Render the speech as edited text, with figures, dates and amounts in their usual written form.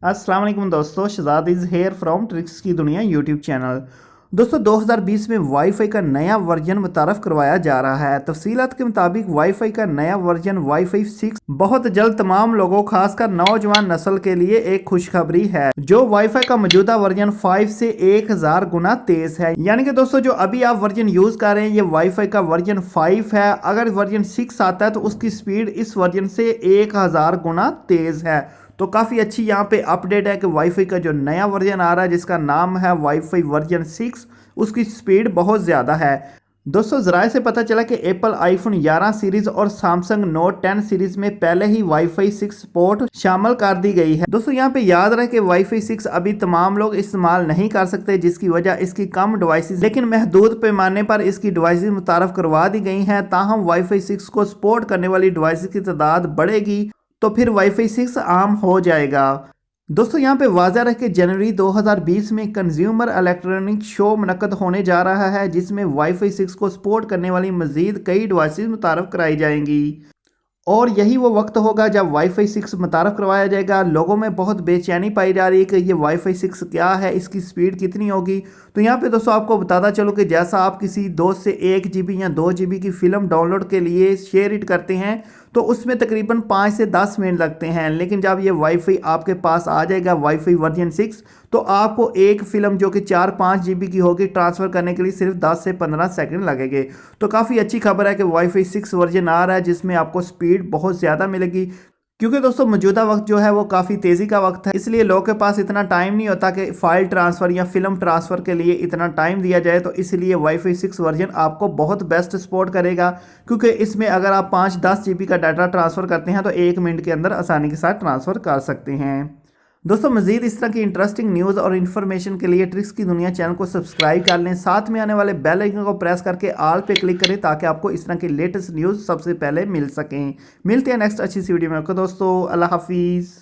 अस्सलाम वालेकुम दोस्तों, Shahzad is here from tricks की दुनिया यूट्यूब चैनल। दोस्तों 2020 में वाईफाई का नया वर्जन मुतारफ़ करवाया जा रहा है। तफसीलात के मुताबिक वाईफाई का नया वर्जन वाईफाई 6 बहुत जल्द तमाम लोगों खासकर नौजवान नस्ल के लिए एक खुशखबरी है, जो वाईफाई का मौजूदा वर्जन 5 से 1000 गुना तेज है। यानी कि दोस्तों जो अभी आप वर्जन यूज़ कर रहे हैं ये वाईफाई का वर्जन 5 है। अगर वर्जन 6 आता है तो उसकी स्पीड इस वर्जन से 1000 गुना तेज है। तो काफ़ी अच्छी यहाँ पे अपडेट है कि वाईफाई का जो नया वर्जन आ रहा है जिसका नाम है वाईफाई वर्जन 6, उसकी स्पीड बहुत ज़्यादा है। दोस्तों ज़राए से पता चला कि एप्पल आईफोन 11 सीरीज़ और सैमसंग नोट 10 सीरीज़ में पहले ही वाईफाई 6 सपोर्ट शामिल कर दी गई है। दोस्तों यहाँ पे याद रहे कि वाईफाई 6 अभी तमाम लोग इस्तेमाल नहीं कर सकते, जिसकी वजह इसकी कम डिवाइसेस लेकिन महदूद पैमाने पर इसकी डिवाइसेस मुतारफ़ करवा दी गई हैं। ताहम वाईफाई 6 को सपोर्ट करने वाली डिवाइसेस की तादाद बढ़ेगी तो फिर वाईफाई 6 आम हो जाएगा। दोस्तों यहाँ पे वाज़ह रहे कि जनवरी 2020 में कंज्यूमर इलेक्ट्रॉनिक शो मुनक्कद होने जा रहा है, जिसमें वाईफाई 6 को सपोर्ट करने वाली मजीद कई डिवाइसेस मुतारफ़ कराई जाएंगी। और यही वो वक्त होगा जब वाईफाई 6 मुतारफ़ करवाया जाएगा। लोगों में बहुत बेचैनी पाई जा रही है कि ये वाईफाई 6 क्या है, इसकी स्पीड कितनी होगी। तो यहाँ पे दोस्तों आपको बताता चलो कि जैसा आप किसी दोस्त से 1 GB या 2 GB की फ़िल्म डाउनलोड के लिए शेयर इट करते हैं तो उसमें तकरीबन 5 से 10 मिनट लगते हैं, लेकिन जब ये वाईफाई आपके पास आ जाएगा वाईफाई वर्जन 6 तो आपको एक फ़िल्म जो कि 4-5 GB की होगी ट्रांसफ़र करने के लिए सिर्फ 10 से 15 सेकंड लगेंगे। तो काफ़ी अच्छी खबर है कि वाईफाई 6 वर्जन आ रहा है जिसमें आपको स्पीड बहुत ज़्यादा मिलेगी, क्योंकि दोस्तों मौजूदा वक्त जो है वो काफ़ी तेज़ी का वक्त है, इसलिए लोगों के पास इतना टाइम नहीं होता कि फ़ाइल ट्रांसफ़र या फिल्म ट्रांसफ़र के लिए इतना टाइम दिया जाए। तो इसलिए वाईफाई 6 वर्जन आपको बहुत बेस्ट सपोर्ट करेगा, क्योंकि इसमें अगर आप 5-10 GB का डाटा ट्रांसफ़र करते हैं तो 1 मिनट के अंदर आसानी के साथ ट्रांसफ़र कर सकते हैं। दोस्तों मजीद इस तरह की इंटरेस्टिंग न्यूज़ और इन्फॉर्मेशन के लिए ट्रिक्स की दुनिया चैनल को सब्सक्राइब कर लें, साथ में आने वाले बेल आइकन को प्रेस करके ऑल पे क्लिक करें ताकि आपको इस तरह की लेटेस्ट न्यूज़ सबसे पहले मिल सकें। मिलते हैं नेक्स्ट अच्छी सी वीडियो में। दोस्तों अल्लाह हाफिज़।